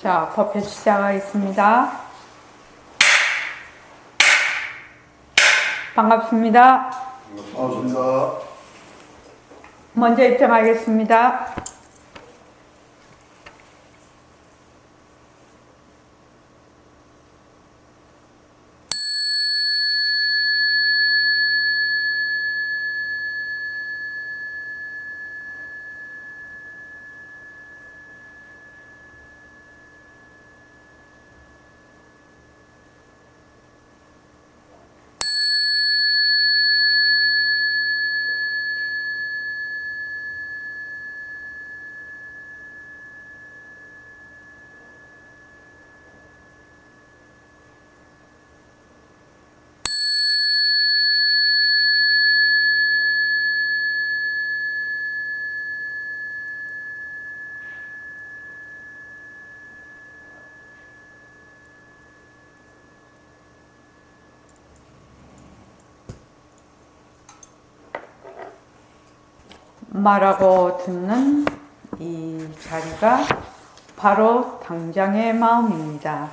자, 퍼펫 시작하겠습니다. 반갑습니다. 반갑습니다. 먼저 입장하겠습니다. 말하고 듣는 이 자리가 바로 당장의 마음입니다.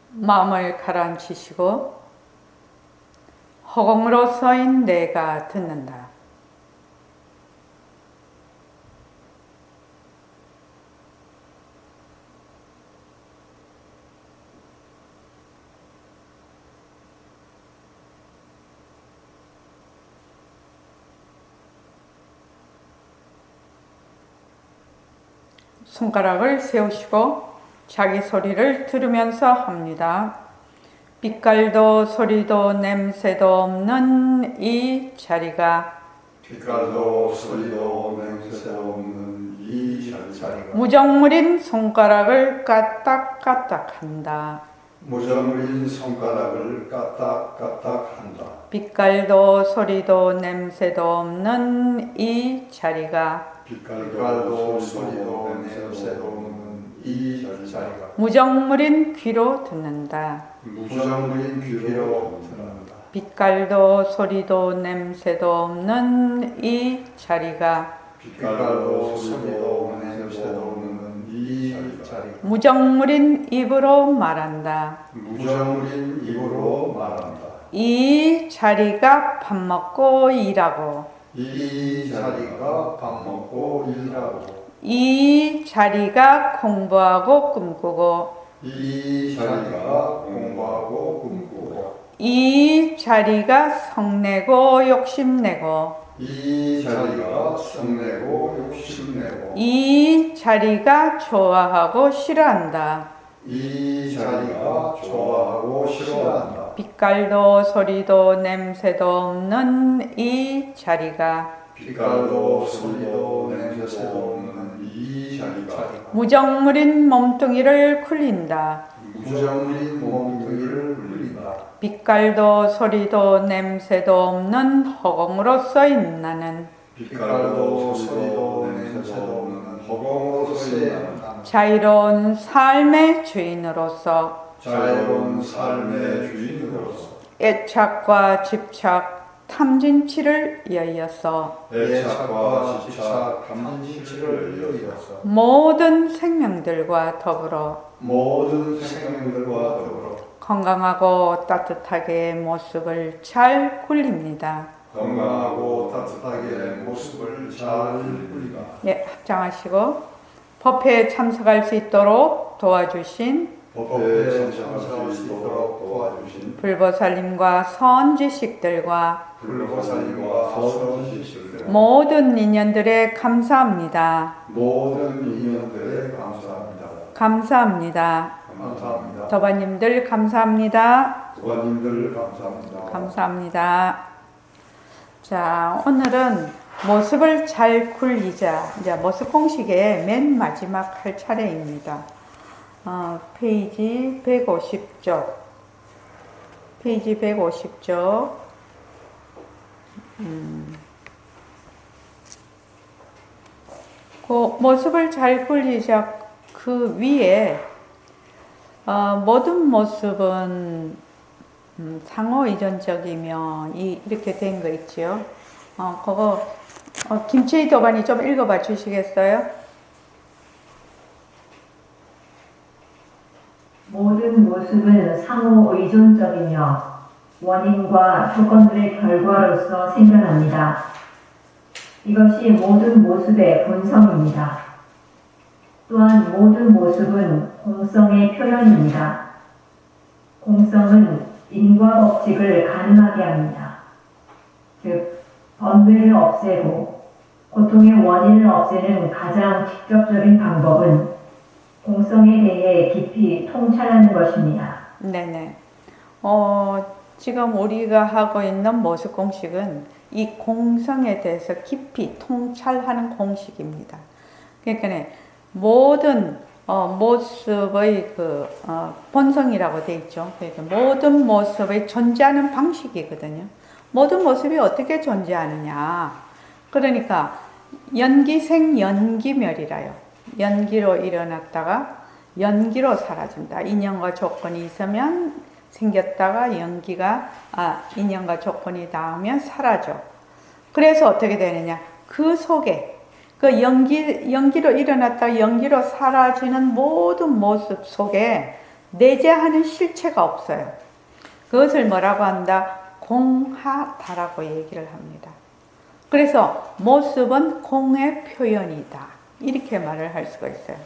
마음을 가라앉히시고 허공으로 서인 내가 듣는다. 손가락을 세우시고 자기 소리를 들으면서 합니다. 빛깔도 소리도 냄새도 없는 이 자리가 빛깔도 소리도 냄새도 없는 이 자리가 무정물인 손가락을 까딱까딱한다. 무정물인 손가락을 까딱까딱한다. 빛깔도 소리도 냄새도 없는 이 자리가 빛깔도 소리도 냄새도 없는 이 자리가 무정물인 귀로 듣는다. 무정물인 귀로 듣는다. 빛깔도 소리도 냄새도 없는 이 자리가 빛깔도 소리도 냄새도 없는 이 자리가 무정물인 입으로 말한다. 무정물인 입으로 말한다. 이 자리가 밥 먹고 일하고 이 자리가 밥 먹고 일하고 이 자리가 공부하고 꿈꾸고 이 자리가 공부하고 꿈꾸고 이 자리가 성내고 욕심내고 이 자리가 성내고 욕심내고 이 자리가 좋아하고 싫어한다. 이 자리가 좋아하고 싫어한다. 빛깔도 소리도 냄새도 없는 이 자리가 빛깔도 소리도 냄새도 없는 이 자리가 무정물인 몸뚱이를 굴린다. 무정물인 몸뚱이를 굴린다. 빛깔도 소리도 냄새도 없는 허공으로서인 나는 빛깔도 소리도 냄새도 없는 허공으로서의 나는 자유로운 삶의 주인으로서 자유로운 삶의 주인으로서 애착과 집착, 탐진치를 이어서 애착과 집착, 탐진치를 이어서 모든 생명들과 더불어 모든 생명들과 더불어 건강하고 따뜻하게 모습을 잘 굴립니다. 건강하고 따뜻하게 모습을 잘 굴리다. 예, 합장하시고 법회에 참석할 수 있도록 도와주신 법회에 참석할 수 있도록 도와주신 불보살님과 선지식들과 불보살님과 선지식들 모든 인연들에 감사합니다. 모든 인연들에 감사합니다. 감사합니다. 감사합니다. 도바님들 감사합니다. 도관님들 감사합니다. 감사합니다. 자, 오늘은 모습을 잘 굴리자. 이제 모습 공식의 맨 마지막 할 차례입니다. 페이지 150쪽. 페이지 150쪽. 그 모습을 잘 굴리자 그 위에 모든 모습은 상호 의존적이면 이렇게 된 거 있지요. 그거 김치의 도반이 좀 읽어봐 주시겠어요? 모든 모습은 상호 의존적이며 원인과 조건들의 결과로서 생겨납니다. 이것이 모든 모습의 본성입니다. 또한 모든 모습은 공성의 표현입니다. 공성은 인과 법칙을 가능하게 합니다. 즉, 번뇌를 없애고 고통의 원인을 없애는 가장 직접적인 방법은 공성에 대해 깊이 통찰하는 것입니다. 네네. 지금 우리가 하고 있는 모습 공식은 이 공성에 대해서 깊이 통찰하는 공식입니다. 그러니까 모든 모습의 본성이라고 되어 있죠. 그러니까 모든 모습의 존재하는 방식이거든요. 모든 모습이 어떻게 존재하느냐. 그러니까 연기생 연기멸이라요. 연기로 일어났다가 연기로 사라진다. 인연과 조건이 있으면 생겼다가 인연과 조건이 닿으면 사라져. 그래서 어떻게 되느냐. 그 속에 그 연기로 일어났다가 연기로 사라지는 모든 모습 속에 내재하는 실체가 없어요. 그것을 뭐라고 한다? 공하다라고 얘기를 합니다. 그래서 모습은 공의 표현이다. 이렇게 말을 할 수가 있어요.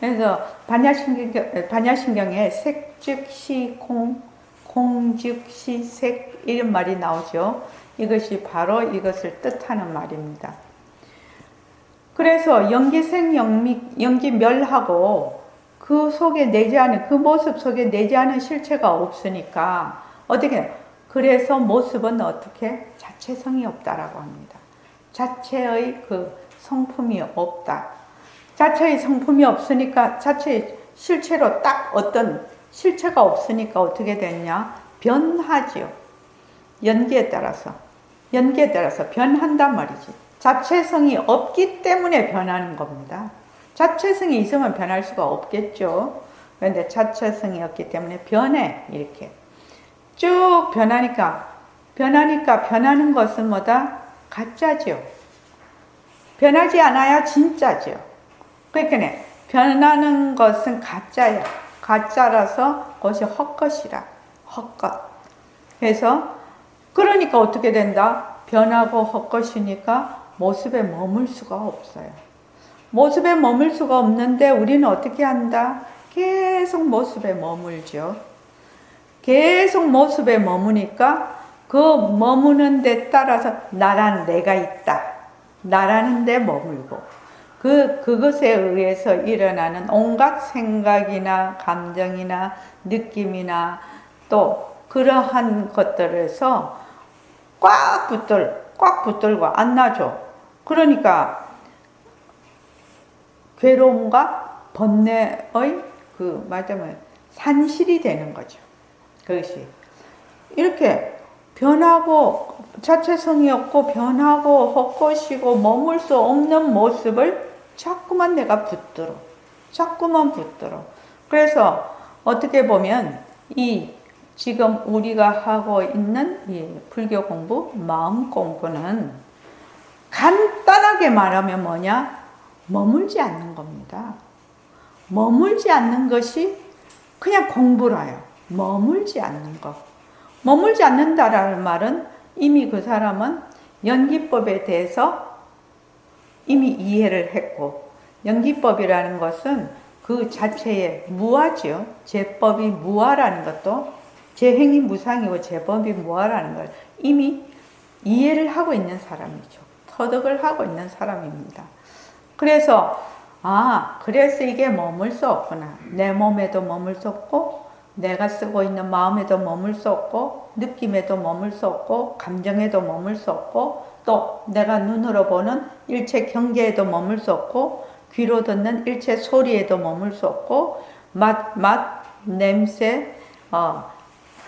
그래서 반야신경에 색 즉시 공, 공 즉시 색 이런 말이 나오죠. 이것이 바로 이것을 뜻하는 말입니다. 그래서 연기생 연기멸하고 그 속에 내재하는 그 모습 속에 내재하는 실체가 없으니까 어떻게 해요? 그래서 모습은 어떻게 자체성이 없다라고 합니다. 자체의 그 성품이 없다. 자체의 성품이 없으니까 자체의 실체로 딱 어떤 실체가 없으니까 어떻게 됐냐? 변하지요. 연기에 따라서 변한단 말이지. 자체성이 없기 때문에 변하는 겁니다. 자체성이 있으면 변할 수가 없겠죠. 그런데 자체성이 없기 때문에 변해. 이렇게 쭉 변하니까 변하는 것은 뭐다? 가짜죠. 변하지 않아야 진짜죠. 그러니까 변하는 것은 가짜야. 가짜라서 그것이 헛것이라. 헛것. 그래서 그러니까 어떻게 된다? 변하고 헛것이니까 모습에 머물 수가 없어요. 모습에 머물 수가 없는데 우리는 어떻게 한다? 계속 모습에 머물죠. 계속 모습에 머무니까 그 머무는 데 따라서 나란 내가 있다. 나라는 데 머물고 그것에 의해서 일어나는 온갖 생각이나 감정이나 느낌이나 또 그러한 것들에서 꽉 붙들고 안 놔줘. 그러니까 괴로움과 번뇌의 말하자면 산실이 되는 거죠. 그것이 이렇게 변하고 자체성이 없고 변하고 헛것이고 머물 수 없는 모습을 자꾸만 내가 붙들어. 그래서 어떻게 보면 지금 우리가 하고 있는 이 불교 공부, 마음 공부는 간단하게 말하면 뭐냐? 머물지 않는 겁니다. 머물지 않는 것이 그냥 공부라요. 머물지 않는 것. 머물지 않는다라는 말은 이미 그 사람은 연기법에 대해서 이미 이해를 했고, 연기법이라는 것은 그 자체의 무아죠. 제법이 무아라는 것도 제행이 무상이고 제법이 무아라는 걸 이미 이해를 하고 있는 사람이죠. 터득을 하고 있는 사람입니다. 그래서 그래서 이게 머물 수 없구나. 내 몸에도 머물 수 없고 내가 쓰고 있는 마음에도 머물 수 없고 느낌에도 머물 수 없고 감정에도 머물 수 없고 또 내가 눈으로 보는 일체 경계에도 머물 수 없고 귀로 듣는 일체 소리에도 머물 수 없고 맛, 냄새,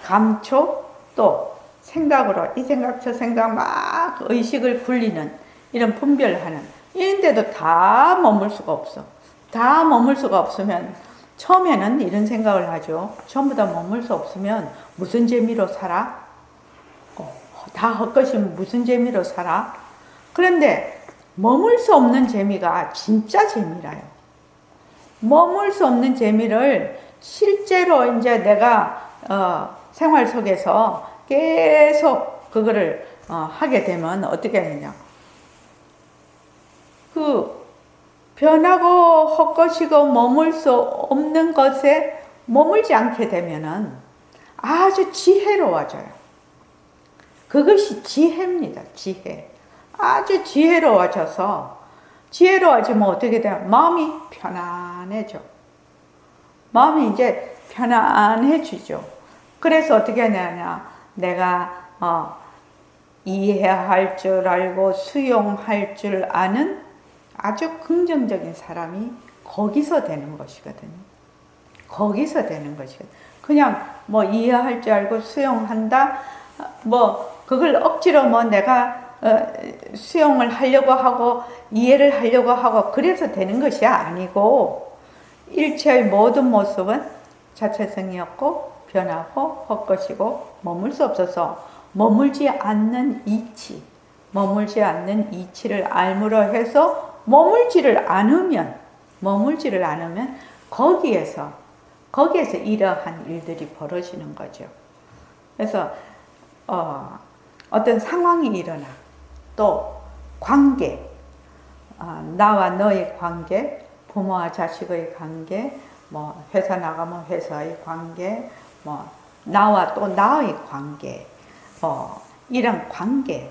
감촉 또 생각으로 이 생각 저 생각 막 의식을 굴리는 이런 분별하는 이런데도 다 머물 수가 없어. 다 머물 수가 없으면 처음에는 이런 생각을 하죠. 전부 다 머물 수 없으면 무슨 재미로 살아? 다 헛것이면 무슨 재미로 살아? 그런데 머물 수 없는 재미가 진짜 재미라요. 머물 수 없는 재미를 실제로 이제 내가 생활 속에서 계속 그거를 하게 되면 어떻게 되냐? 그 변하고 헛것이고 머물 수 없는 것에 머물지 않게 되면은 아주 지혜로워져요. 그것이 지혜입니다. 지혜. 아주 지혜로워지면 어떻게 돼요? 마음이 편안해져. 마음이 이제 편안해지죠. 그래서 어떻게 하냐면 내가 이해할 줄 알고 수용할 줄 아는 아주 긍정적인 사람이 거기서 되는 것이거든요. 거기서 되는 것이거든요. 그냥 뭐 이해할 줄 알고 수용한다. 뭐 그걸 억지로 뭐 내가 수용을 하려고 하고 이해를 하려고 하고 그래서 되는 것이 아니고 일체의 모든 모습은 자체성이었고 변하고 헛것이고 머물 수 없어서 머물지 않는 이치, 머물지 않는 이치를 알므로 해서 머물지를 않으면 거기에서 이러한 일들이 벌어지는 거죠. 그래서 어떤 상황이 일어나 또 관계, 나와 너의 관계, 부모와 자식의 관계, 뭐 회사 나가면 회사의 관계, 뭐 나와 또 나의 관계, 이런 관계,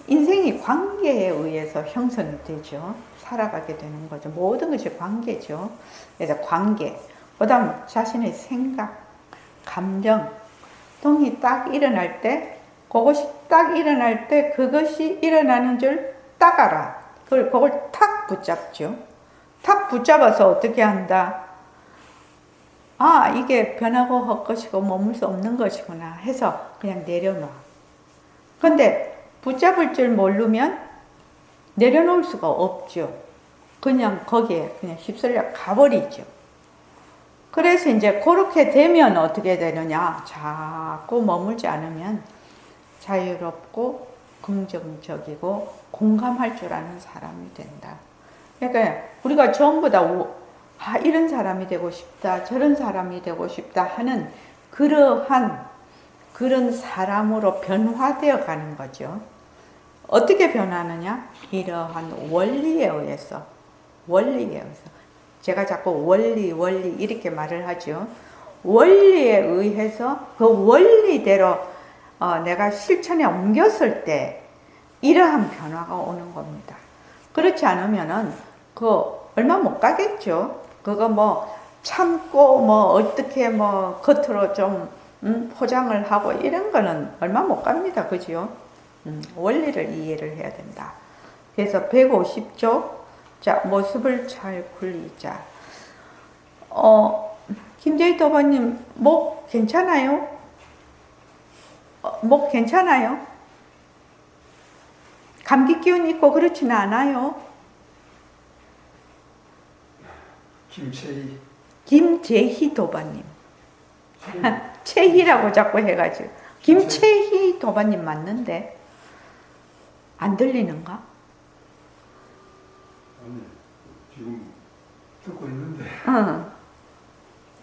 인생이 관계에 의해서 형성이 되죠. 살아가게 되는 거죠. 모든 것이 관계죠. 그래서 관계, 그다음 자신의 생각, 감정 등이 딱 일어날 때, 그것이 딱 일어날 때 그것이 일어나는 줄 딱 알아. 그걸 탁 붙잡죠. 탁 붙잡아서 어떻게 한다? 아, 이게 변하고 헛것이고 머물 수 없는 것이구나 해서 그냥 내려놔. 근데 붙잡을 줄 모르면 내려놓을 수가 없죠. 그냥 거기에 그냥 휩쓸려 가버리죠. 그래서 이제 그렇게 되면 어떻게 되느냐? 자꾸 머물지 않으면 자유롭고 긍정적이고 공감할 줄 아는 사람이 된다. 그러니까 우리가 전부 다 이런 사람이 되고 싶다, 저런 사람이 되고 싶다 하는 그런 사람으로 변화되어 가는 거죠. 어떻게 변하느냐? 이러한 원리에 의해서. 제가 자꾸 원리 이렇게 말을 하죠. 원리에 의해서 그 원리대로 내가 실천에 옮겼을 때 이러한 변화가 오는 겁니다. 그렇지 않으면은 얼마 못 가겠죠. 그거 뭐 참고 뭐 어떻게 뭐 겉으로 좀 포장을 하고 이런 거는 얼마 못 갑니다. 그죠? 원리를 이해를 해야 된다. 그래서 150조. 자, 모습을 잘 굴리자. 김재희 도반님, 목 괜찮아요? 목 괜찮아요? 감기 기운 있고 그렇지는 않아요? 김재희 도반님. 채희라고 자꾸 해가지고. 김채희 도반님 맞는데? 안 들리는가? 아니, 지금 듣고 있는데.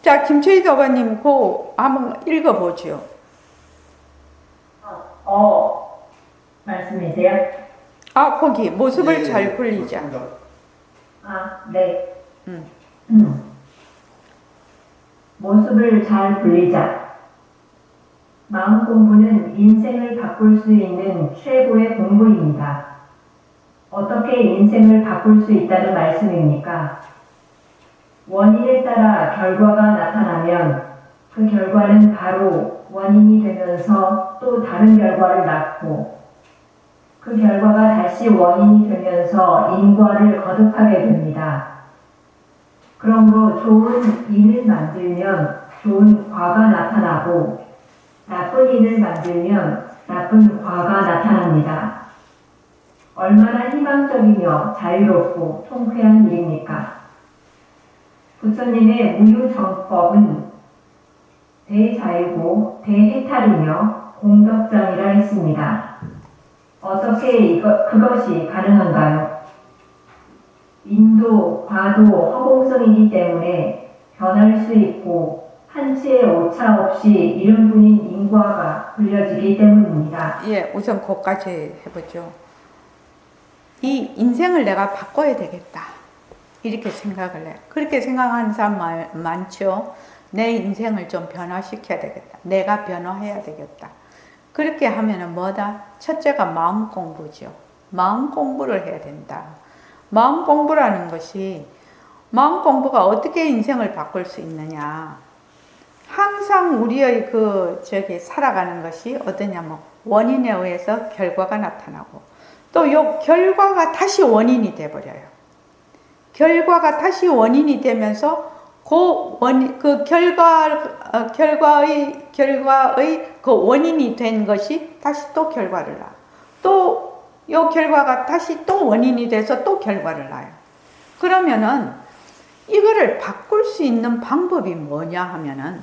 자, 김채희 도반님, 그거 한번 읽어보죠. 말씀이세요? 거기, 모습을 예, 잘 굴리자. 그렇습니다. 네. 모습을 잘 굴리자. 마음 공부는 인생을 바꿀 수 있는 최고의 공부입니다. 어떻게 인생을 바꿀 수 있다는 말씀입니까? 원인에 따라 결과가 나타나면 그 결과는 바로 원인이 되면서 또 다른 결과를 낳고 그 결과가 다시 원인이 되면서 인과를 거듭하게 됩니다. 그러므로 좋은 인을 만들면 좋은 과가 나타나고 나쁜 인을 만들면 나쁜 과가 나타납니다. 얼마나 희망적이며 자유롭고 통쾌한 일입니까? 부처님의 무유정법은 대자유고 대해탈이며 공덕장이라 했습니다. 어떻게 그것이 가능한가요? 인도, 과도, 허공성이기 때문에 변할 수 있고 한치의 오차 없이 이름뿐인 인과가 불려지기 때문입니다. 예, 우선 그것까지 해보죠. 이 인생을 내가 바꿔야 되겠다. 이렇게 생각을 해요. 그렇게 생각하는 사람 많죠. 내 인생을 좀 변화시켜야 되겠다. 내가 변화해야 되겠다. 그렇게 하면은 뭐다? 첫째가 마음 공부죠. 마음 공부를 해야 된다. 마음 공부라는 것이, 마음 공부가 어떻게 인생을 바꿀 수 있느냐. 항상 우리의 살아가는 것이 어떠냐면 원인에 의해서 결과가 나타나고, 또 요 결과가 다시 원인이 돼버려요. 결과가 다시 원인이 되면서 결과의 그 원인이 된 것이 다시 또 결과를 낳아. 또 요 결과가 다시 또 원인이 돼서 또 결과를 낳아요. 그러면은 이거를 바꿀 수 있는 방법이 뭐냐 하면은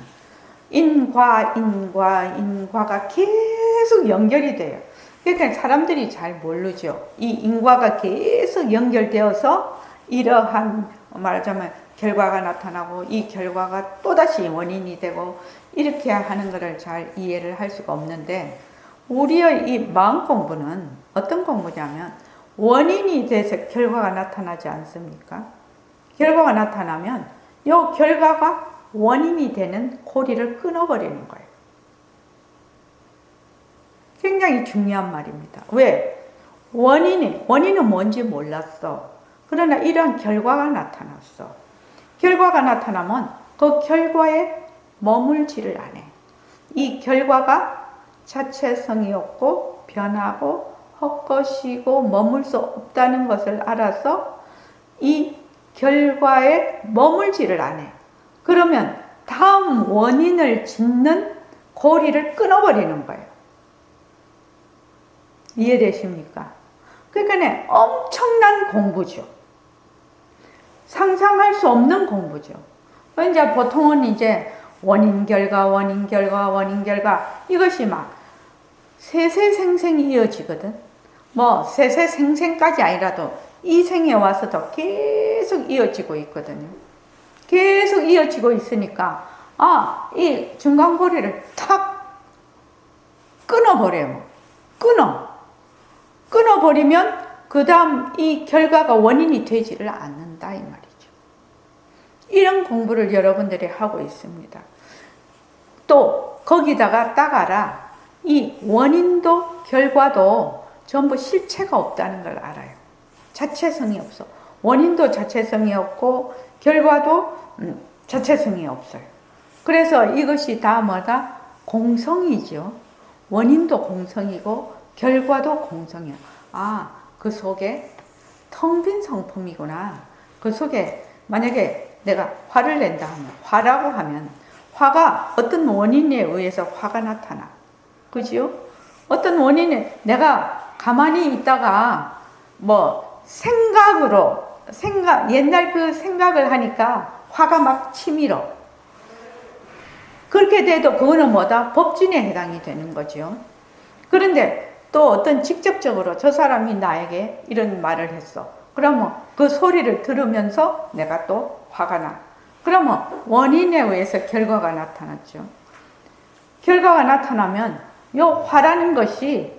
인과가 계속 연결이 돼요. 그러니까 사람들이 잘 모르죠. 이 인과가 계속 연결되어서 이러한 말하자면 결과가 나타나고 이 결과가 또다시 원인이 되고 이렇게 하는 것을 잘 이해를 할 수가 없는데, 우리의 이 마음 공부는 어떤 공부냐면 원인이 돼서 결과가 나타나지 않습니까? 결과가 나타나면 이 결과가 원인이 되는 고리를 끊어버리는 거예요. 굉장히 중요한 말입니다. 왜? 원인은 뭔지 몰랐어. 그러나 이런 결과가 나타났어. 결과가 나타나면 그 결과에 머물지를 않아. 이 결과가 자체성이 없고 변하고 헛것이고 머물 수 없다는 것을 알아서 이 결과에 머물지를 않아. 그러면 다음 원인을 짓는 고리를 끊어버리는 거예요. 이해되십니까? 그러니까 엄청난 공부죠. 상상할 수 없는 공부죠. 이제 보통은 이제 원인 결과 이것이 막 세세생생이 이어지거든. 뭐 세세생생까지 아니라도 이 생에 와서도 계속 이어지고 있거든요. 계속 이어지고 있으니까 이 중간고리를 탁 끊어버려요. 끊어버리면 그 다음 이 결과가 원인이 되지를 않는다 이 말이죠. 이런 공부를 여러분들이 하고 있습니다. 또 거기다가 딱 알아. 이 원인도 결과도 전부 실체가 없다는 걸 알아요. 자체성이 없어. 원인도 자체성이 없고 결과도 자체성이 없어요. 그래서 이것이 다 뭐다? 공성이죠. 원인도 공성이고 결과도 공성이야. 그 속에 텅 빈 성품이구나. 그 속에 만약에 내가 화를 낸다 하면, 화라고 하면 화가 어떤 원인에 의해서 화가 나타나. 그죠? 어떤 원인에 내가 가만히 있다가 뭐 옛날 그 생각을 하니까 화가 막 치밀어. 그렇게 돼도 그거는 뭐다? 법진에 해당이 되는 거죠. 그런데 또 어떤 직접적으로 저 사람이 나에게 이런 말을 했어. 그러면 그 소리를 들으면서 내가 또 화가 나. 그러면 원인에 의해서 결과가 나타났죠. 결과가 나타나면 이 화라는 것이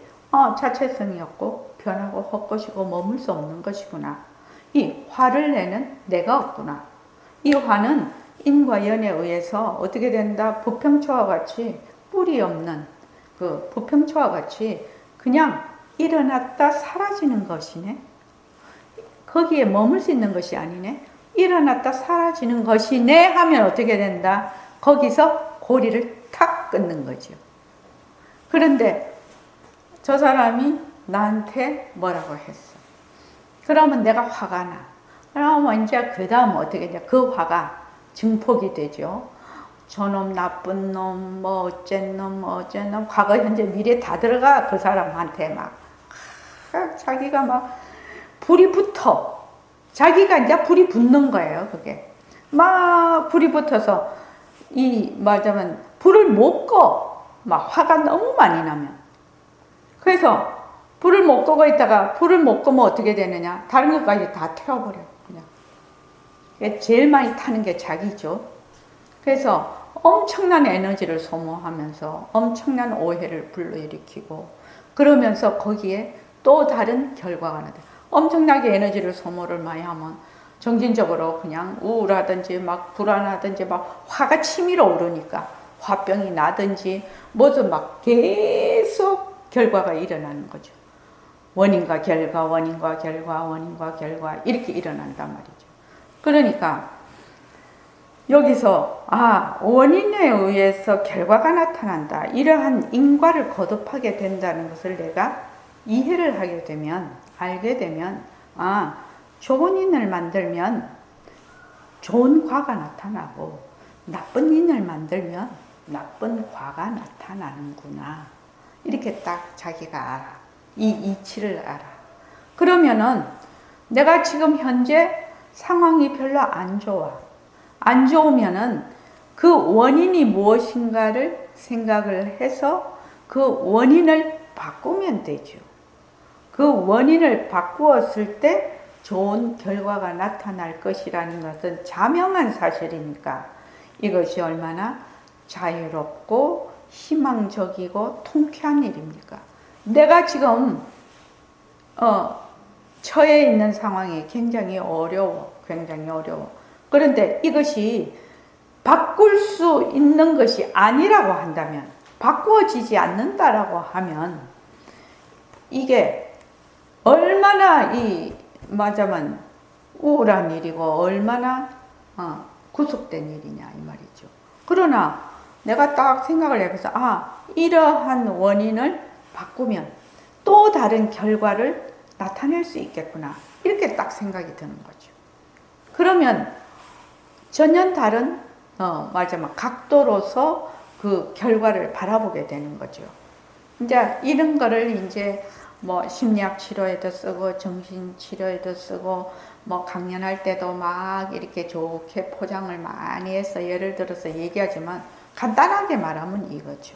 자체성이 없고 변하고 헛것이고 머물 수 없는 것이구나. 이 화를 내는 내가 없구나. 이 화는 인과 연에 의해서 어떻게 된다? 부평초와 같이 뿌리 없는 그 부평초와 같이 그냥 일어났다 사라지는 것이네. 거기에 머물 수 있는 것이 아니네. 일어났다 사라지는 것이네 하면 어떻게 된다? 거기서 고리를 탁 끊는 거죠. 그런데 저 사람이 나한테 뭐라고 했어. 그러면 내가 화가 나. 그러면 이제 그 다음 어떻게 이제 그 화가 증폭이 되죠. 저놈 나쁜 놈, 뭐 어쨌 놈, 과거, 현재, 미래 다 들어가 그 사람한테 막 자기가 막 불이 붙어. 자기가 이제 불이 붙는 거예요. 그게 막 불이 붙어서 말하자면 불을 못 꺼. 막 화가 너무 많이 나면. 그래서 불을 못 끄고 있다가 불을 못 끄면 어떻게 되느냐? 다른 것까지 다 태워버려. 그냥. 제일 많이 타는 게 자기죠. 그래서 엄청난 에너지를 소모하면서 엄청난 오해를 불러일으키고 그러면서 거기에 또 다른 결과가 나다. 엄청나게 에너지를 소모를 많이 하면 정신적으로 그냥 우울하든지 막 불안하든지 막 화가 치밀어 오르니까 화병이 나든지 뭐든 막 계속 결과가 일어나는 거죠. 원인과 결과, 원인과 결과, 원인과 결과 이렇게 일어난단 말이죠. 그러니까 여기서 원인에 의해서 결과가 나타난다. 이러한 인과를 거듭하게 된다는 것을 내가 이해를 하게 되면 알게 되면 좋은 인을 만들면 좋은 과가 나타나고 나쁜 인을 만들면 나쁜 과가 나타나는구나. 이렇게 딱 자기가 알아. 이 이치를 알아. 그러면은 내가 지금 현재 상황이 별로 안 좋아. 안 좋으면은 그 원인이 무엇인가를 생각을 해서 그 원인을 바꾸면 되죠. 그 원인을 바꾸었을 때 좋은 결과가 나타날 것이라는 것은 자명한 사실이니까 이것이 얼마나 자유롭고 희망적이고 통쾌한 일입니까? 내가 지금 처해 있는 상황이 굉장히 어려워. 굉장히 어려워. 그런데 이것이 바꿀 수 있는 것이 아니라고 한다면, 바꾸어지지 않는다라고 하면 이게 얼마나 말하자면 우울한 일이고 얼마나 구속된 일이냐 이 말이죠. 그러나 내가 딱 생각을 해서 이러한 원인을 바꾸면 또 다른 결과를 나타낼 수 있겠구나. 이렇게 딱 생각이 드는 거죠. 그러면 전혀 다른 말하자면 각도로서 그 결과를 바라보게 되는 거죠. 이제 이런 거를 이제 뭐 심리학 치료에도 쓰고 정신 치료에도 쓰고 뭐 강연할 때도 막 이렇게 좋게 포장을 많이 해서 예를 들어서 얘기하지만 간단하게 말하면 이거죠.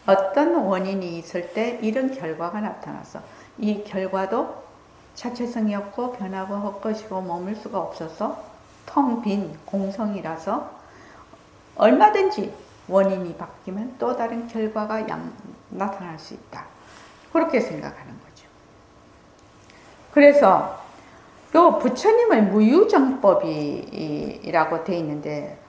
어떤 원인이 있을 때 이런 결과가 나타났어. 이 결과도 자체성이 없고 변하고 헛것이고 머물 수가 없어서 텅 빈 공성이라서 얼마든지 원인이 바뀌면 또 다른 결과가 나타날 수 있다. 그렇게 생각하는 거죠. 그래서 요 부처님의 무유정법이라고 되어 있는데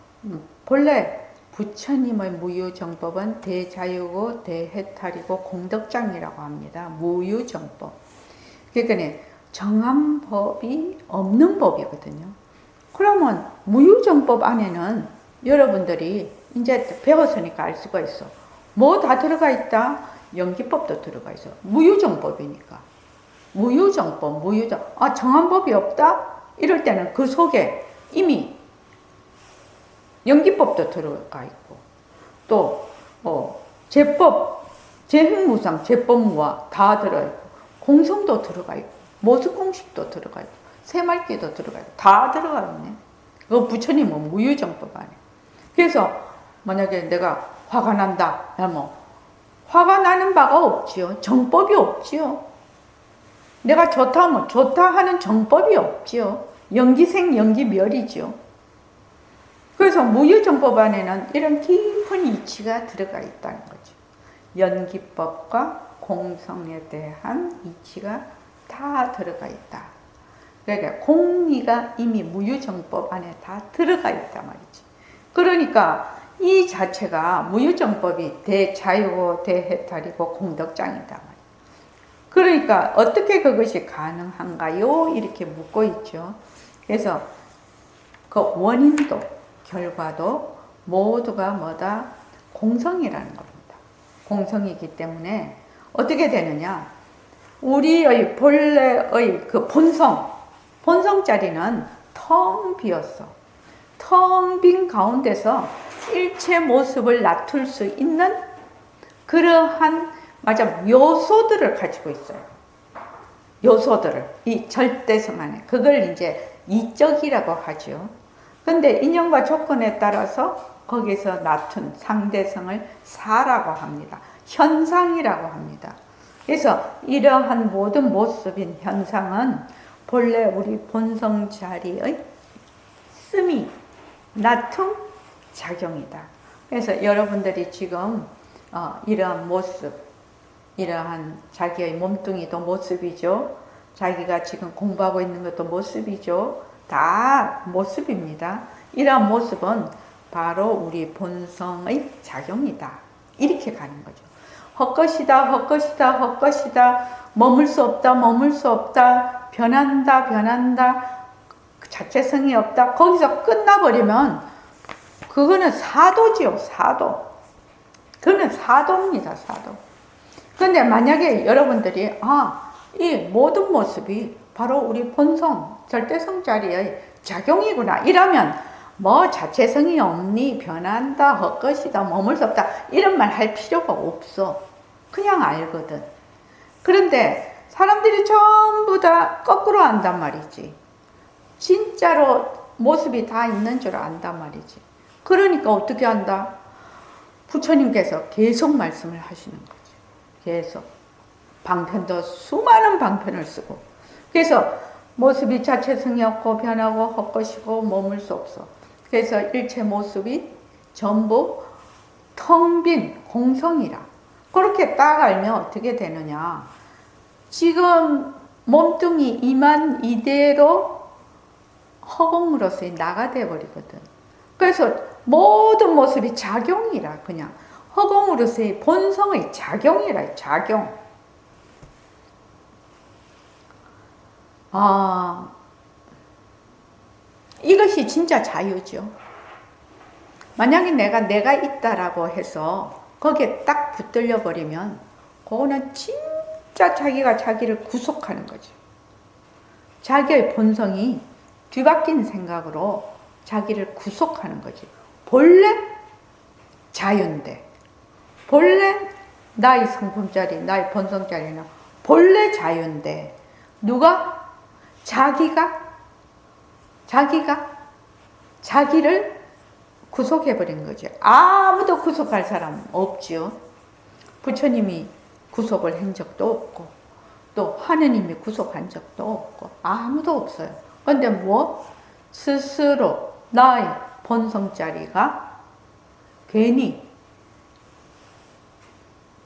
본래 부처님의 무유정법은 대자유고 대해탈이고 공덕장이라고 합니다. 무유정법. 그러니까 정한 법이 없는 법이거든요. 그러면 무유정법 안에는 여러분들이 이제 배웠으니까 알 수가 있어. 뭐 다 들어가 있다? 연기법도 들어가 있어. 무유정법이니까. 무유정법, 정한 법이 없다? 이럴 때는 그 속에 이미 연기법도 들어가 있고, 또, 제법, 제행무상, 제법무화 다 들어있고, 공성도 들어가 있고, 모습공식도 들어가 있고, 새말기도 들어가 있고, 다 들어가 있네. 그거 부처님은 무유정법 안에. 그래서, 만약에 내가 화가 난다, 화가 나는 바가 없지요. 정법이 없지요. 내가 좋다 하면 좋다 하는 정법이 없지요. 연기생, 연기멸이지요. 그래서 무유정법 안에는 이런 깊은 이치가 들어가 있다는 거죠. 연기법과 공성에 대한 이치가 다 들어가 있다. 그러니까 공리가 이미 무유정법 안에 다 들어가 있단 말이지. 그러니까 이 자체가 무유정법이 대자유고 대해탈이고 공덕장이다 말이야. 그러니까 어떻게 그것이 가능한가요? 이렇게 묻고 있죠. 그래서 그 원인도 결과도 모두가 뭐다? 공성이라는 겁니다. 공성이기 때문에 어떻게 되느냐? 우리의 본래의 그 본성 자리는 텅 비었어. 텅 빈 가운데서 일체 모습을 나툴 수 있는 그러한 요소들을 가지고 있어요. 요소들을 이 절대성 안에 그걸 이제 이적이라고 하죠. 근데 인연과 조건에 따라서 거기서 나툰 상대성을 사라고 합니다. 현상이라고 합니다. 그래서 이러한 모든 모습인 현상은 본래 우리 본성 자리의 씀이 나툼 작용이다. 그래서 여러분들이 지금 이러한 모습, 이러한 자기의 몸뚱이도 모습이죠. 자기가 지금 공부하고 있는 것도 모습이죠. 다 모습입니다. 이러한 모습은 바로 우리 본성의 작용이다. 이렇게 가는 거죠. 헛것이다, 헛것이다, 헛것이다, 머물 수 없다, 머물 수 없다, 변한다, 변한다, 자체성이 없다. 거기서 끝나버리면 그거는 사도지요, 사도. 그거는 사도입니다, 사도. 근데 만약에 여러분들이 이 모든 모습이 바로 우리 본성, 절대성 자리의 작용이구나 이러면 뭐 자체성이 없니, 변한다, 헛것이다, 머물 수 없다 이런 말 할 필요가 없어. 그냥 알거든. 그런데 사람들이 전부 다 거꾸로 안단 말이지. 진짜로 모습이 다 있는 줄 안단 말이지. 그러니까 어떻게 한다? 부처님께서 계속 말씀을 하시는 거지. 계속. 방편도 수많은 방편을 쓰고. 그래서 모습이 자체성이 없고 변하고 헛것이고 머물 수 없어. 그래서 일체 모습이 전부 텅 빈 공성이라. 그렇게 딱 알면 어떻게 되느냐. 지금 몸뚱이 이만 이대로 허공으로서의 나가 되어버리거든. 그래서 모든 모습이 작용이라. 그냥 허공으로서의 본성의 작용이라. 작용. 이것이 진짜 자유죠. 만약에 내가 있다라고 해서 거기에 딱 붙들려 버리면 그거는 진짜 자기가 자기를 구속하는 거죠. 자기의 본성이 뒤바뀐 생각으로 자기를 구속하는 거지. 본래 자유인데, 본래 나의 성품자리, 나의 본성자리는 본래 자유인데 누가? 자기를 구속해버린 거죠. 아무도 구속할 사람 없지요. 부처님이 구속을 한 적도 없고 또 하느님이 구속한 적도 없고 아무도 없어요. 그런데 뭐? 스스로 나의 본성자리가 괜히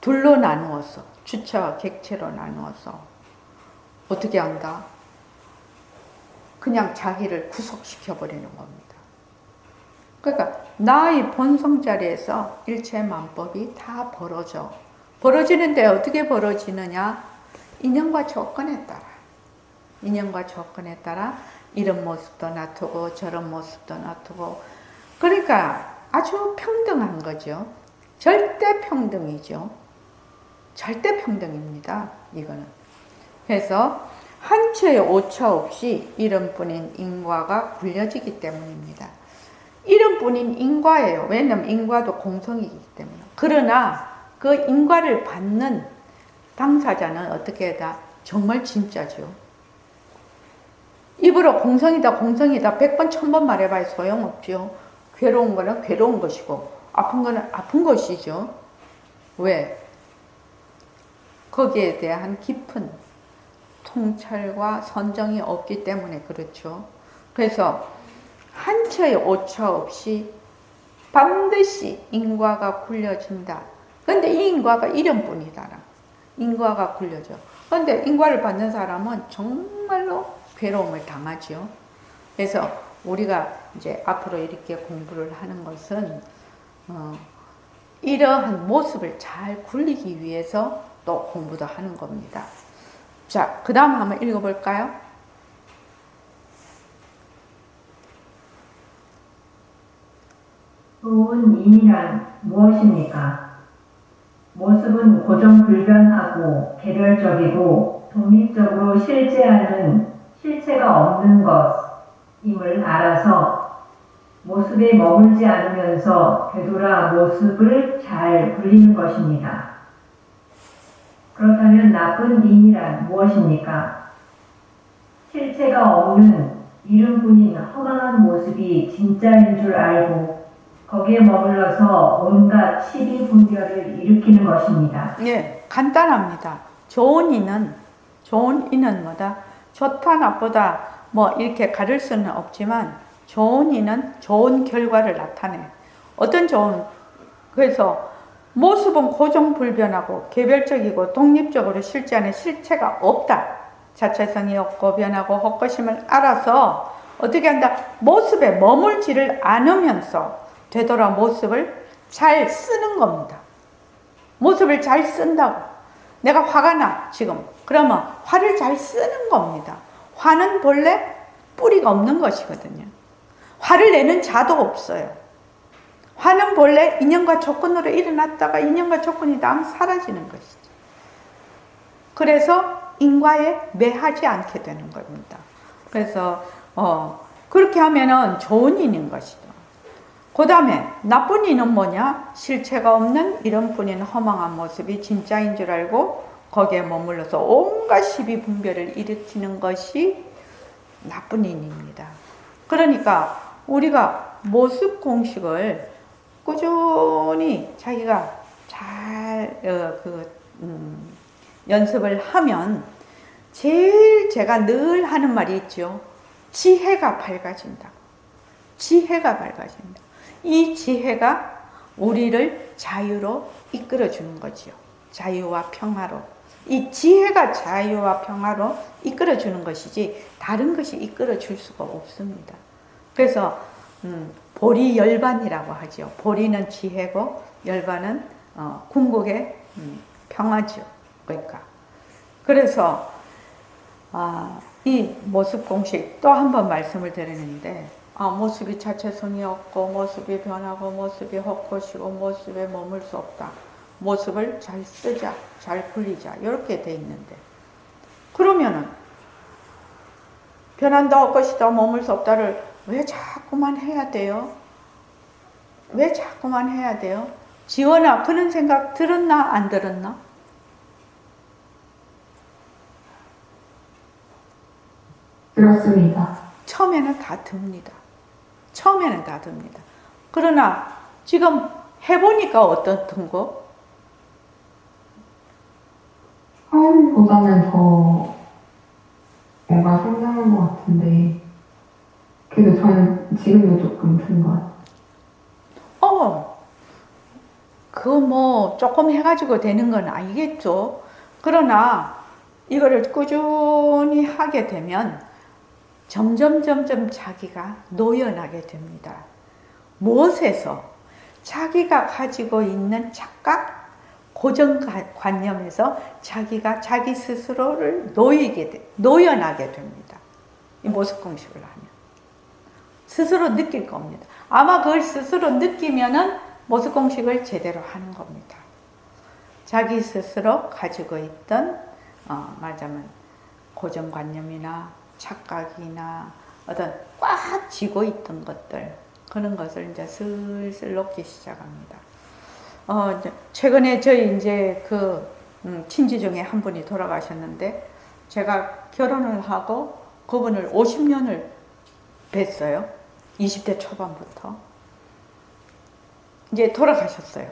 둘로 나누어서 주체와 객체로 나누어서 어떻게 한다? 그냥 자기를 구속시켜버리는 겁니다. 그러니까 나의 본성 자리에서 일체 만법이 다 벌어져. 벌어지는데 어떻게 벌어지느냐? 인연과 조건에 따라. 인연과 조건에 따라 이런 모습도 놔두고 저런 모습도 놔두고. 그러니까 아주 평등한 거죠. 절대 평등이죠. 절대 평등입니다. 이거는. 그래서 한치의 오차 없이 이름뿐인 인과가 굴려지기 때문입니다. 이름뿐인 인과예요. 왜냐하면 인과도 공성이기 때문에. 그러나 그 인과를 받는 당사자는 어떻게 해다? 정말 진짜죠. 입으로 공성이다 공성이다 100번 1000번 말해봐야 소용없죠. 괴로운 거는 괴로운 것이고 아픈 거는 아픈 것이죠. 왜? 거기에 대한 깊은 통찰과 선정이 없기 때문에 그렇죠. 그래서 한치의 오차 없이 반드시 인과가 굴려진다. 근데 이 인과가 이름뿐이다. 인과가 굴려져. 근데 인과를 받는 사람은 정말로 괴로움을 당하죠. 그래서 우리가 이제 앞으로 이렇게 공부를 하는 것은 이러한 모습을 잘 굴리기 위해서 또 공부도 하는 겁니다. 자, 그 다음 한번 읽어볼까요? 좋은 인이란 무엇입니까? 모습은 고정불변하고 개별적이고 독립적으로 실제하는 실체가 없는 것임을 알아서 모습에 머물지 않으면서 되돌아 모습을 잘 굴리는 것입니다. 그렇다면 나쁜 인이란 무엇입니까? 실체가 없는 이름뿐인 허망한 모습이 진짜인 줄 알고 거기에 머물러서 온갖 시비 분별을 일으키는 것입니다. 예, 간단합니다. 좋은 이는 뭐다? 좋다, 나쁘다, 뭐 이렇게 가릴 수는 없지만 좋은 이는 좋은 결과를 나타내. 어떤 그래서 모습은 고정불변하고 개별적이고 독립적으로 실제하는 실체가 없다. 자체성이 없고 변하고 헛것임을 알아서 어떻게 한다? 모습에 머물지를 않으면서 되돌아 모습을 잘 쓰는 겁니다. 모습을 잘 쓴다고. 내가 화가 나, 지금. 그러면 화를 잘 쓰는 겁니다. 화는 본래 뿌리가 없는 것이거든요. 화를 내는 자도 없어요. 화는 본래 인연과 조건으로 일어났다가 인연과 조건이 다 사라지는 것이죠. 그래서 인과에 매하지 않게 되는 겁니다. 그래서 그렇게 하면은 좋은 인인 것이죠. 그 다음에 나쁜 인은 뭐냐? 실체가 없는 이름뿐인 허망한 모습이 진짜인 줄 알고 거기에 머물러서 온갖 시비 분별을 일으키는 것이 나쁜 인입니다. 그러니까 우리가 모습 공식을 꾸준히 자기가 잘 연습을 하면 제일 제가 늘 하는 말이 있죠. 지혜가 밝아진다. 지혜가 밝아진다. 이 지혜가 우리를 자유로 이끌어주는 거지요. 자유와 평화로. 이 지혜가 자유와 평화로 이끌어주는 것이지 다른 것이 이끌어줄 수가 없습니다. 그래서 보리 열반이라고 하죠. 보리는 지혜고 열반은 궁극의 평화죠. 그러니까 그래서 이 모습 공식 또 한 번 말씀을 드리는데 모습이 자체성이 없고 모습이 변하고 모습이 헛것이고 모습에 머물 수 없다. 모습을 잘 쓰자, 잘 굴리자 이렇게 돼 있는데 그러면은 변한다, 헛것이다, 머물 수 없다를 왜 자꾸만 해야 돼요? 왜 자꾸만 해야 돼요? 지원아, 그런 생각 들었나 안 들었나? 들었습니다. 처음에는 다 듭니다. 처음에는 다 듭니다. 그러나 지금 해보니까 어떻던 거? 처음보다는 더 뭔가 성장한 것 같은데 그래도 저는 지금도 조금 든 것 같아요. 그거 뭐 조금 해가지고 되는 건 아니겠죠. 그러나 이거를 꾸준히 하게 되면 점점 자기가 노연하게 됩니다. 무엇에서? 자기가 가지고 있는 착각, 고정관념에서 자기가 자기 스스로를 노연하게 됩니다. 이 모습 공식을 하면. 스스로 느낄 겁니다. 아마 그걸 스스로 느끼면은 모습 공식을 제대로 하는 겁니다. 자기 스스로 가지고 있던, 말하자면 고정관념이나 착각이나 어떤 꽉 쥐고 있던 것들, 그런 것을 이제 슬슬 놓기 시작합니다. 최근에 저희 이제 친지 중에 한 분이 돌아가셨는데, 제가 결혼을 하고 그분을 50년을 뵀어요. 20대 초반부터. 이제 돌아가셨어요.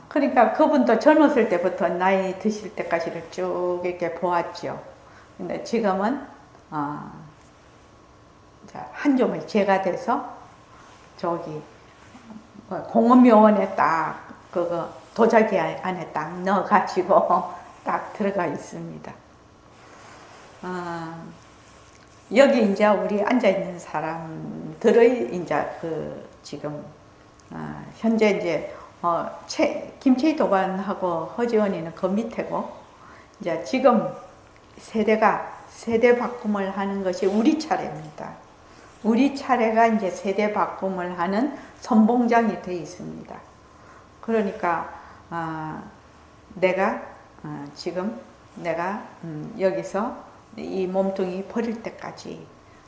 그러니까 그분도 젊었을 때부터 나이 드실 때까지를 쭉 이렇게 보았죠. 근데 지금은, 한 줌의 제가 돼서 저기 공원묘원에 딱 그거 도자기 안에 딱 넣어가지고 딱 들어가 있습니다. 여기 이제 우리 앉아있는 사람들의 이제 지금, 현재 이제, 김채희 도반하고 허지원이는 그 밑에고, 이제 지금 세대 바꿈을 하는 것이 우리 차례입니다. 우리 차례가 이제 세대 바꿈을 하는 선봉장이 되어 있습니다. 그러니까, 지금 내가 여기서 이 몸뚱이 버릴 때까지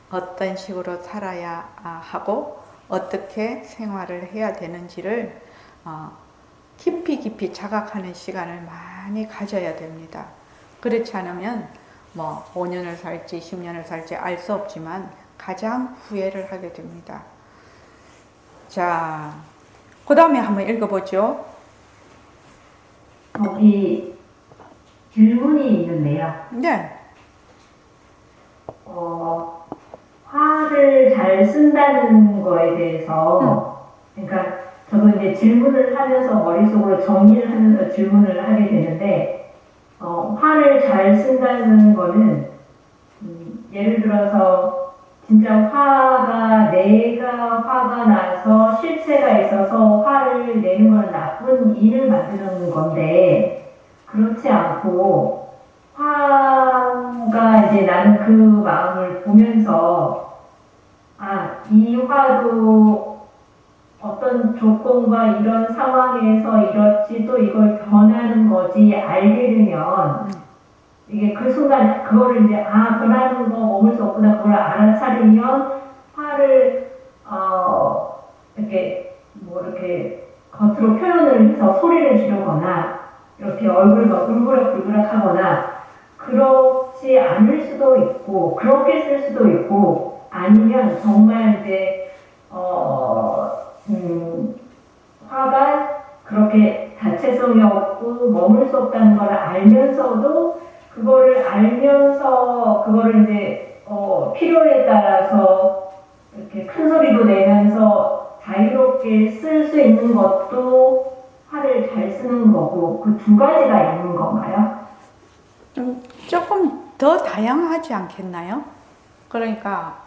어떤 식으로 살아야 하고 어떻게 생활을 해야 되는지를 깊이 자각하는 시간을 많이 가져야 됩니다. 그렇지 않으면 뭐 5년을 살지 10년을 살지 알 수 없지만 가장 후회를 하게 됩니다. 자, 그 다음에 한번 읽어보죠. 거기 질문이 있는데요. 네. 화를 잘 쓴다는 거에 대해서, 그러니까 저도 이제 질문을 하면서 머릿속으로 정리를 하면서 질문을 하게 되는데, 화를 잘 쓴다는 거는, 예를 들어서 진짜 내가 화가 나서 실체가 있어서 화를 내는 건 나쁜 일을 만드는 건데, 그렇지 않고, 화가 이제 나는 그 마음을 보면서, 이 화도 어떤 조건과 이런 상황에서 이렇지 또 이걸 변하는 거지 알게 되면, 이게 그 순간 그거를 이제 변하는 거 머물 수 없구나 그걸 알아차리면 화를 이렇게 겉으로 표현을 해서 소리를 지르거나 이렇게 얼굴을 막 울그락불그락 하거나 그렇지 않을 수도 있고 그렇게 쓸 수도 있고 아니면 정말 이제 화가 그렇게 자체성이 없고 머물 수 없다는 걸 알면서도 그거를 이제 필요에 따라서 이렇게 큰 소리도 내면서 자유롭게 쓸 수 있는 것도 화를 잘 쓰는 거고 그 두 가지가 있는 건가요? 조금 더 다양하지 않겠나요? 그러니까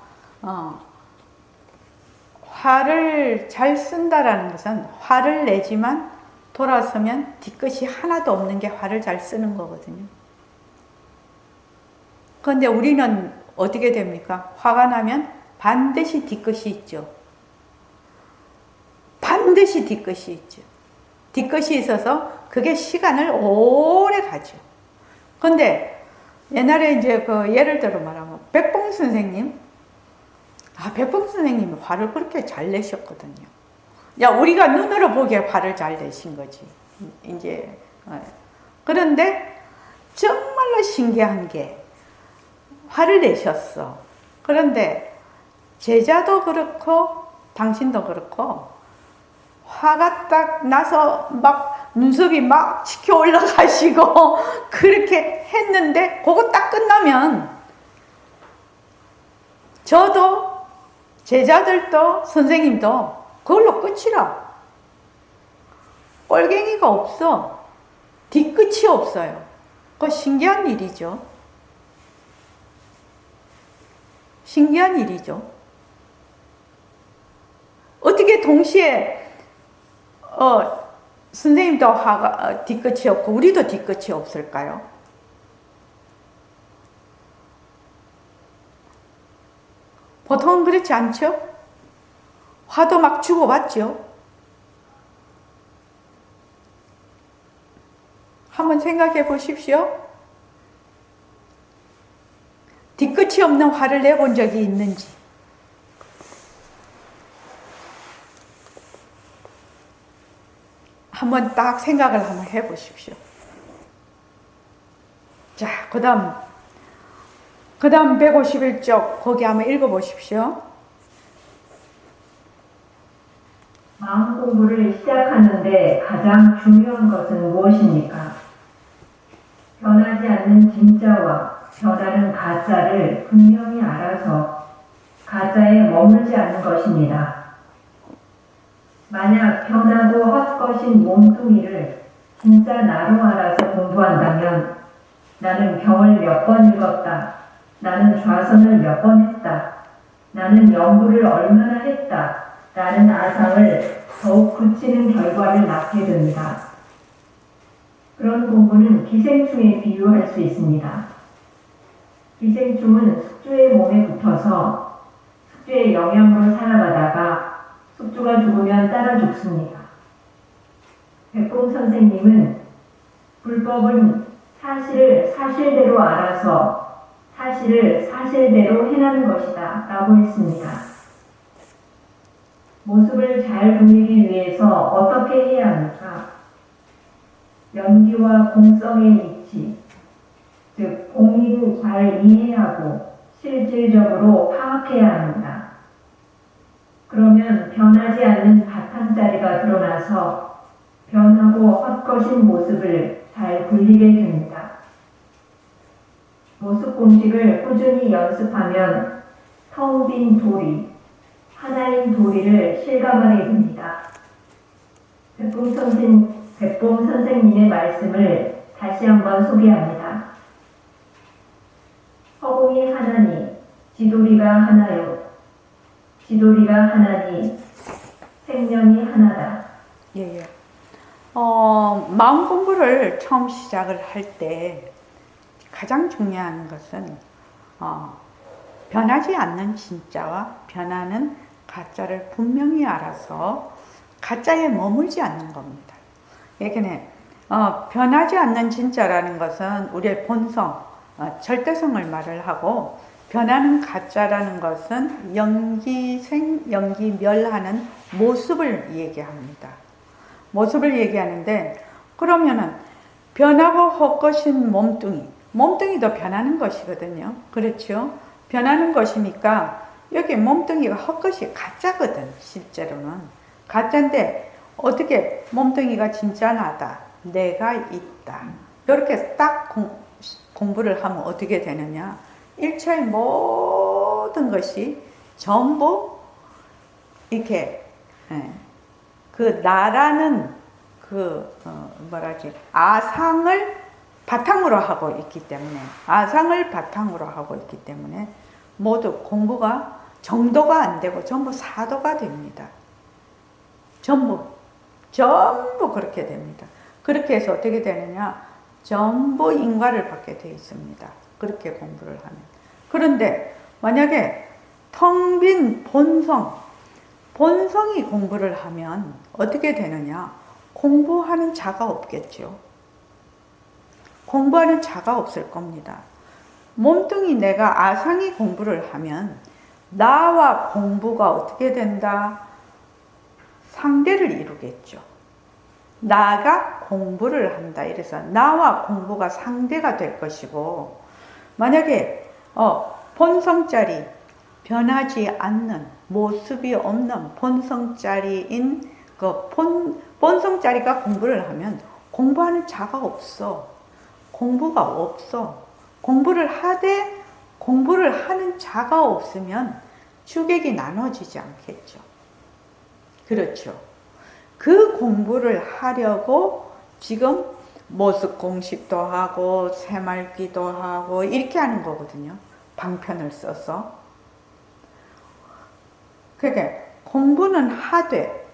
화를 잘 쓴다라는 것은 화를 내지만 돌아서면 뒤끝이 하나도 없는 게 화를 잘 쓰는 거거든요. 그런데 우리는 어떻게 됩니까? 화가 나면 반드시 뒤끝이 있죠. 반드시 뒤끝이 있죠. 뒤끝이 있어서 그게 시간을 오래 가죠. 근데 옛날에 이제 예를 들어 말하면 백봉 선생님, 백봉 선생님이 화를 그렇게 잘 내셨거든요. 우리가 눈으로 보기에 화를 잘 내신 거지. 이제 그런데 정말로 신기한 게 화를 내셨어. 그런데 제자도 그렇고 당신도 그렇고 화가 딱 나서 막 눈썹이 막 치켜 올라가시고 그렇게 했는데 그거 딱 끝나면 저도 제자들도 선생님도 그걸로 끝이라. 꼴갱이가 없어. 뒤끝이 없어요. 그거 신기한 일이죠. 신기한 일이죠. 어떻게 동시에 선생님도 화가 뒤끝이 없고 우리도 뒤끝이 없을까요? 보통은 그렇지 않죠? 화도 막 주고받죠? 한번 생각해 보십시오. 뒤끝이 없는 화를 내본 적이 있는지. 한번 딱 생각을 한번 해 보십시오. 자, 그 다음 151쪽 거기 한번 읽어 보십시오. 마음 공부를 시작하는데 가장 중요한 것은 무엇입니까? 변하지 않는 진짜와 변하는 가짜를 분명히 알아서 가짜에 머물지 않는 것입니다. 만약 변하고 헛것인 몸뚱이를 진짜 나로 알아서 공부한다면 나는 경을 몇 번 읽었다. 나는 좌선을 몇 번 했다. 나는 연구를 얼마나 했다. 라는 아상을 더욱 굳히는 결과를 낳게 됩니다. 그런 공부는 기생충에 비유할 수 있습니다. 기생충은 숙주의 몸에 붙어서 숙주의 영향으로 살아가다가 숙주가 죽으면 따라 죽습니다. 백봉 선생님은 불법은 사실을 사실대로 알아서 사실을 사실대로 행하는 것이다 라고 했습니다. 모습을 잘 보이기 위해서 어떻게 해야 합니까? 연기와 공성의 이치, 즉 공리를 잘 이해하고 실질적으로 파악해야 합니다. 그러면 변하지 않는 바탕자리가 드러나서 변하고 헛것인 모습을 잘 불리게 됩니다. 모습 공식을 꾸준히 연습하면 텅 빈 도리, 하나인 도리를 실감하게 됩니다. 백봉 선생님의 말씀을 다시 한번 소개합니다. 허공이 하나니 지도리가 하나요. 지도리가 하나니 생명이 하나다. 예, 예. 마음 공부를 처음 시작을 할 때 가장 중요한 것은 변하지 않는 진짜와 변하는 가짜를 분명히 알아서 가짜에 머물지 않는 겁니다. 예전에 변하지 않는 진짜라는 것은 우리의 본성, 절대성을 말을 하고, 변하는 가짜라는 것은 연기생, 연기멸하는 모습을 얘기합니다. 모습을 얘기하는데, 그러면은 변하고 헛것인 몸뚱이도 변하는 것이거든요. 그렇죠? 변하는 것이니까 여기 몸뚱이가 헛것이 가짜거든. 실제로는 가짜인데, 어떻게 몸뚱이가 진짜 나다, 내가 있다, 이렇게 딱 공부를 하면 어떻게 되느냐, 일체의 모든 것이 전부 이렇게 그 나라는 아상을 바탕으로 하고 있기 때문에 모두 공부가 정도가 안 되고 전부 사도가 됩니다. 전부 그렇게 됩니다. 그렇게 해서 어떻게 되느냐, 전부 인과를 받게 되어 있습니다. 그렇게 공부를 하면. 그런데 만약에 텅 빈 본성이 공부를 하면 어떻게 되느냐, 공부하는 자가 없겠죠. 공부하는 자가 없을 겁니다. 몸뚱이 내가 아상이 공부를 하면 나와 공부가 어떻게 된다? 상대를 이루겠죠. 나가 공부를 한다. 이래서 나와 공부가 상대가 될 것이고, 만약에 본성짜리, 변하지 않는, 모습이 없는 본성짜리인 본성짜리가 공부를 하면 공부하는 자가 없어. 공부가 없어. 공부를 하되 공부를 하는 자가 없으면 주객이 나눠지지 않겠죠. 그렇죠. 그 공부를 하려고 지금 모습 공식도 하고 새말기도 하고 이렇게 하는 거거든요. 방편을 써서. 그러니까 공부는 하되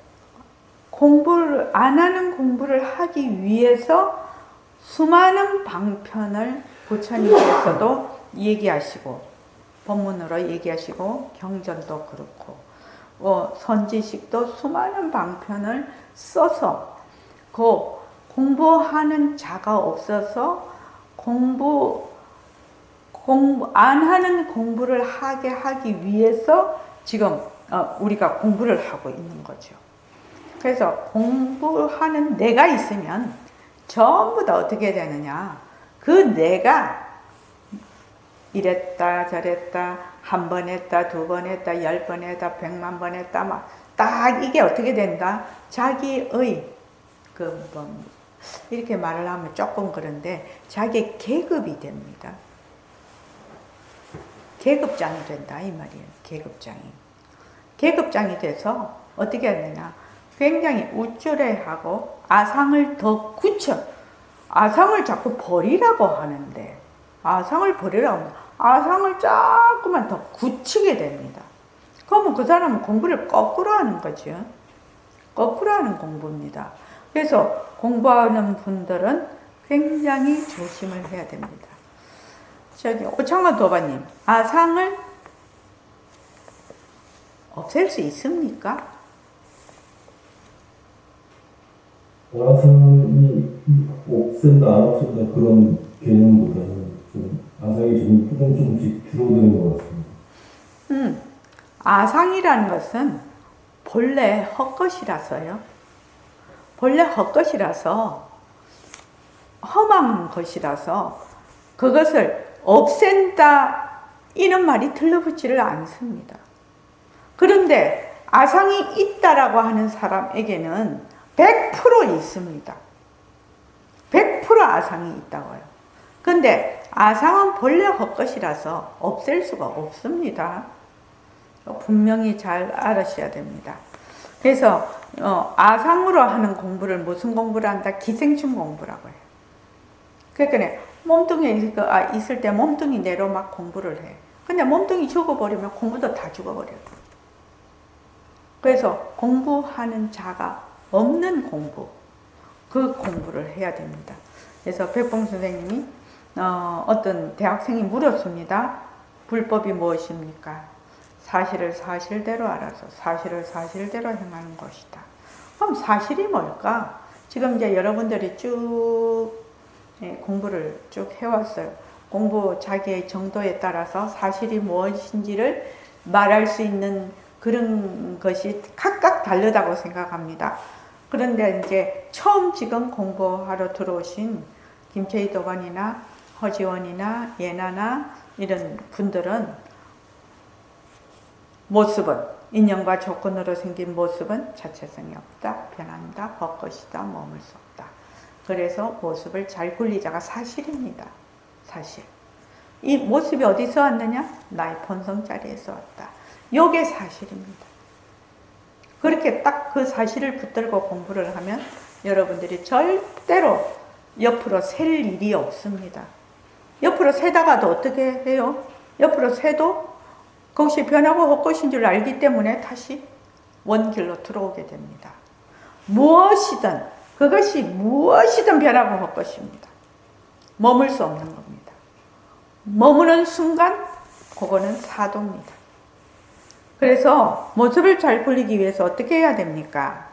공부를 안 하는 공부를 하기 위해서 수많은 방편을 부처님께서도 얘기하시고, 법문으로 얘기하시고, 경전도 그렇고, 선지식도 수많은 방편을 써서 공부하는 자가 없어서 안 하는 공부를 하기 위해서 지금 우리가 공부를 하고 있는 거죠. 그래서 공부하는 내가 있으면 전부 다 어떻게 되느냐, 그 내가 이랬다 저랬다, 한 번 했다, 두 번 했다, 10번 했다, 100만 번 했다, 막 딱 이게 어떻게 된다? 자기의 이렇게 말을 하면 조금 그런데 자기 계급이 됩니다. 계급장이 된다 이 말이에요. 계급장이 돼서 어떻게 하느냐, 굉장히 우쭐해하고 아상을 더 아상을 자꾸 버리라고 하는데, 아상을 자꾸만 더 굳히게 됩니다. 그러면 그 사람은 공부를 거꾸로 하는 거죠. 거꾸로 하는 공부입니다. 그래서 공부하는 분들은 굉장히 조심을 해야 됩니다. 오창원 도바님, 아상을 없앨 수 있습니까? 아상이 없앤다, 안 없앤다 그런 개념보다는 좀 아상이 좀 조금씩 줄어드는 것 같습니다. 아상이라는 것은 본래 헛것이라서요. 본래 헛것이라서 험한 것이라서 그것을 없앤다 이런 말이 들러붙지를 않습니다. 그런데 아상이 있다라고 하는 사람에게는 100% 있습니다. 100% 아상이 있다고요. 근데 아상은 본래 헛것이라서 없앨 수가 없습니다. 분명히 잘 알으셔야 됩니다. 그래서 아상으로 하는 공부를 무슨 공부를 한다? 기생충 공부라고 해요. 그러니까 몸뚱이에 있을 때 몸뚱이 내로 막 공부를 해. 근데 몸뚱이 죽어버리면 공부도 다 죽어버려요. 그래서 공부하는 자가 없는 공부, 그 공부를 해야 됩니다. 그래서 백봉 선생님이 어떤 대학생이 물었습니다. 불법이 무엇입니까? 사실을 사실대로 알아서 사실을 사실대로 행하는 것이다. 그럼 사실이 뭘까? 지금 이제 여러분들이 쭉 공부를 쭉 해왔어요. 공부 자기의 정도에 따라서 사실이 무엇인지를 말할 수 있는 그런 것이 각각 다르다고 생각합니다. 그런데 이제 처음 지금 공부하러 들어오신 김채희 도관이나 허지원이나 예나나 이런 분들은 모습은 인연과 조건으로 생긴 모습은 자체성이 없다, 변한다, 헛것이다, 머물 수 없다. 그래서 모습을 잘 굴리자가 사실입니다. 사실. 이 모습이 어디서 왔느냐? 나의 본성 자리에서 왔다. 요게 사실입니다. 그렇게 딱 그 사실을 붙들고 공부를 하면 여러분들이 절대로 옆으로 셀 일이 없습니다. 옆으로 세다가도 어떻게 해요? 옆으로 세도 그것이 변하고 헛것인 줄 알기 때문에 다시 원길로 들어오게 됩니다. 무엇이든 그것이 무엇이든 변하고 헛것입니다. 머물 수 없는 겁니다. 머무는 순간 그거는 사도입니다. 그래서 모습을 잘 굴리기 위해서 어떻게 해야 됩니까?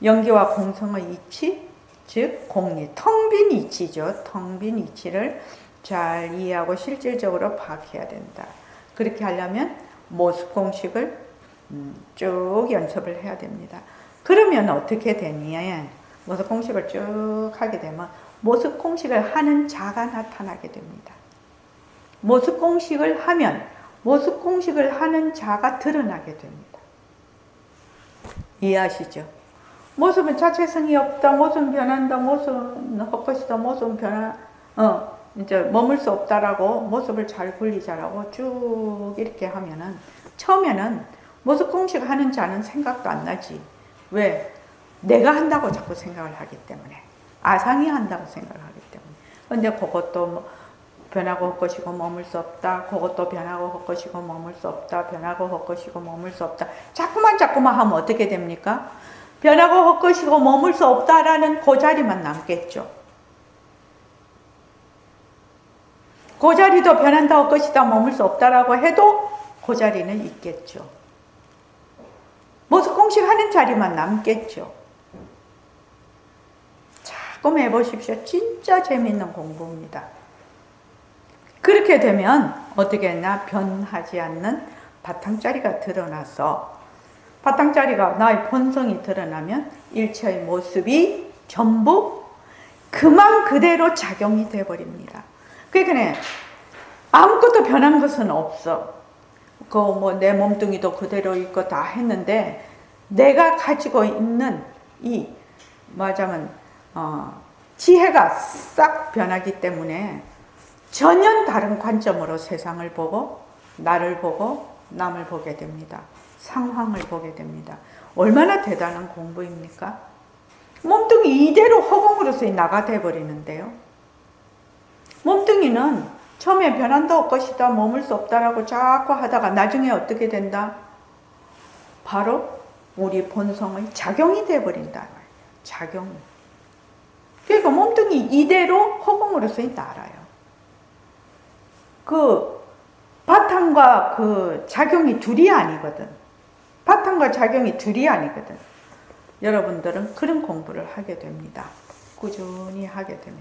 연기와 공성의 이치, 즉 공리, 텅 빈 이치죠. 텅 빈 이치를 잘 이해하고 실질적으로 파악해야 된다. 그렇게 하려면 모습 공식을 쭉 연습을 해야 됩니다. 그러면 어떻게 되냐? 모습 공식을 쭉 하게 되면 모습 공식을 하는 자가 나타나게 됩니다. 모습 공식을 하면 모습 공식을 하는 자가 드러나게 됩니다. 이해하시죠? 모습은 자체성이 없다, 모습은 변한다, 모습은 헛것이다, 모습은 이제 머물 수 없다라고 모습을 잘 굴리자라고 쭉 이렇게 하면은 처음에는 모습 공식 하는 자는 생각도 안 나지. 왜? 내가 한다고 자꾸 생각을 하기 때문에. 아상이 한다고 생각을 하기 때문에. 근데 그것도 변하고 헛것이고 머물 수 없다. 그것도 변하고 헛것이고 머물 수 없다. 변하고 헛것이고 머물 수 없다. 자꾸만 하면 어떻게 됩니까? 변하고 헛것이고 머물 수 없다라는 그 자리만 남겠죠. 그 자리도 변한다, 헛것이다, 머물 수 없다라고 해도 그 자리는 있겠죠. 모습 공식하는 자리만 남겠죠. 자꾸 해보십시오. 진짜 재밌는 공부입니다. 그렇게 되면 어떻게 했나? 변하지 않는 바탕자리가 드러나서 바탕자리가 나의 본성이 드러나면 일체의 모습이 전부 그만 그대로 작용이 되어버립니다. 그러니까 아무것도 변한 것은 없어. 내 몸뚱이도 그대로 있고 다 했는데 내가 가지고 있는 이 말하자면 지혜가 싹 변하기 때문에 전혀 다른 관점으로 세상을 보고 나를 보고 남을 보게 됩니다. 상황을 보게 됩니다. 얼마나 대단한 공부입니까? 몸뚱이 이대로 허공으로서 나가 돼버리는데요. 몸뚱이는 처음에 변한다 헛것이다 머물 수 없다라고 자꾸 하다가 나중에 어떻게 된다? 바로 우리 본성의 작용이 돼버린다. 작용. 그러니까 몸뚱이 이대로 허공으로서 날아요. 그 바탕과 그 작용이 둘이 아니거든. 바탕과 작용이 둘이 아니거든. 여러분들은 그런 공부를 하게 됩니다. 꾸준히 하게 되면.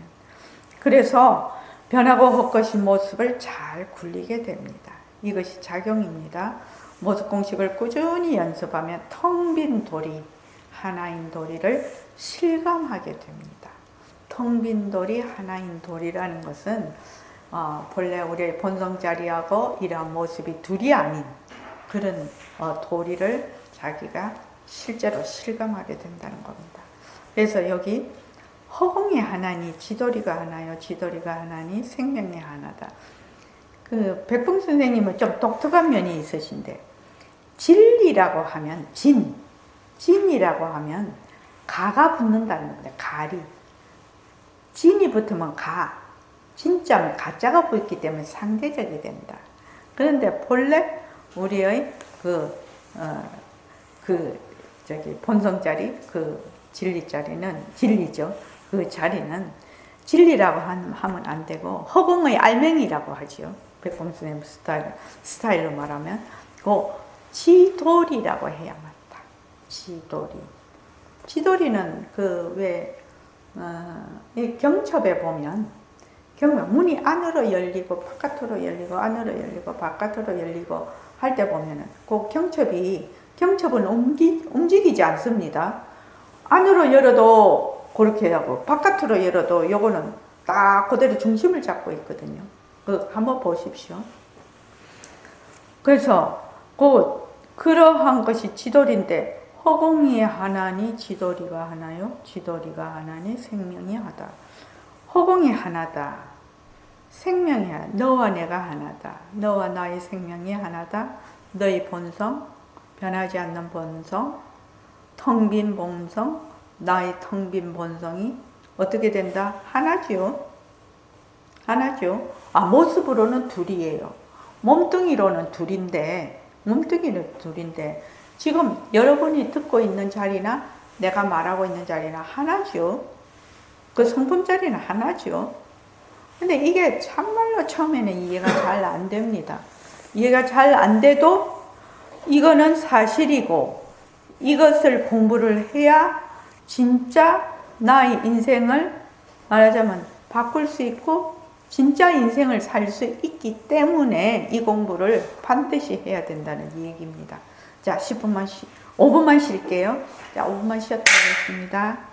그래서 변하고 헛것인 모습을 잘 굴리게 됩니다. 이것이 작용입니다. 모습 공식을 꾸준히 연습하면 텅 빈 도리, 하나인 도리를 실감하게 됩니다. 텅 빈 도리, 하나인 도리라는 것은 본래 우리의 본성자리하고 이러한 모습이 둘이 아닌 그런 도리를 자기가 실제로 실감하게 된다는 겁니다. 그래서 여기 허공이 하나니 지도리가 하나요, 지도리가 하나니 생명이 하나다. 그 백풍 선생님은 좀 독특한 면이 있으신데 진리라고 하면 진이라고 하면 가가 붙는다는 겁니다. 가리. 진이 붙으면 가. 진짜면 가짜가 붙기 때문에 상대적이 된다. 그런데 본래 우리의 본성자리, 진리자리는 진리죠. 그 자리는 진리라고 하면 안 되고 허공의 알맹이라고 하죠. 백범 선생님 스타일로 말하면 그 지도리라고 해야 맞다. 지도리는 이 경첩에 보면 문이 안으로 열리고 바깥으로 열리고 안으로 열리고 바깥으로 열리고 할 때 보면은 그 경첩은 움직이지 않습니다. 안으로 열어도 그렇게 하고 바깥으로 열어도 요거는 딱 그대로 중심을 잡고 있거든요. 한번 보십시오. 그래서 그러한 것이 지도리인데 허공이 하나니 지도리가 하나요? 지도리가 하나니 생명이 하다. 허공이 하나다. 생명이 하나. 너와 내가 하나다. 너와 나의 생명이 하나다. 너의 본성, 변하지 않는 본성, 텅 빈 본성, 나의 텅 빈 본성이 어떻게 된다? 하나죠. 모습으로는 둘이에요. 몸뚱이는 둘인데 지금 여러분이 듣고 있는 자리나 내가 말하고 있는 자리나 하나죠. 그 성품 자리는 하나죠. 근데 이게 참말로 처음에는 이해가 잘 안 됩니다. 이해가 잘 안 돼도 이거는 사실이고 이것을 공부를 해야 진짜 나의 인생을 말하자면 바꿀 수 있고 진짜 인생을 살 수 있기 때문에 이 공부를 반드시 해야 된다는 얘기입니다. 자, 5분만 쉴게요. 자, 5분만 쉬었다 하겠습니다.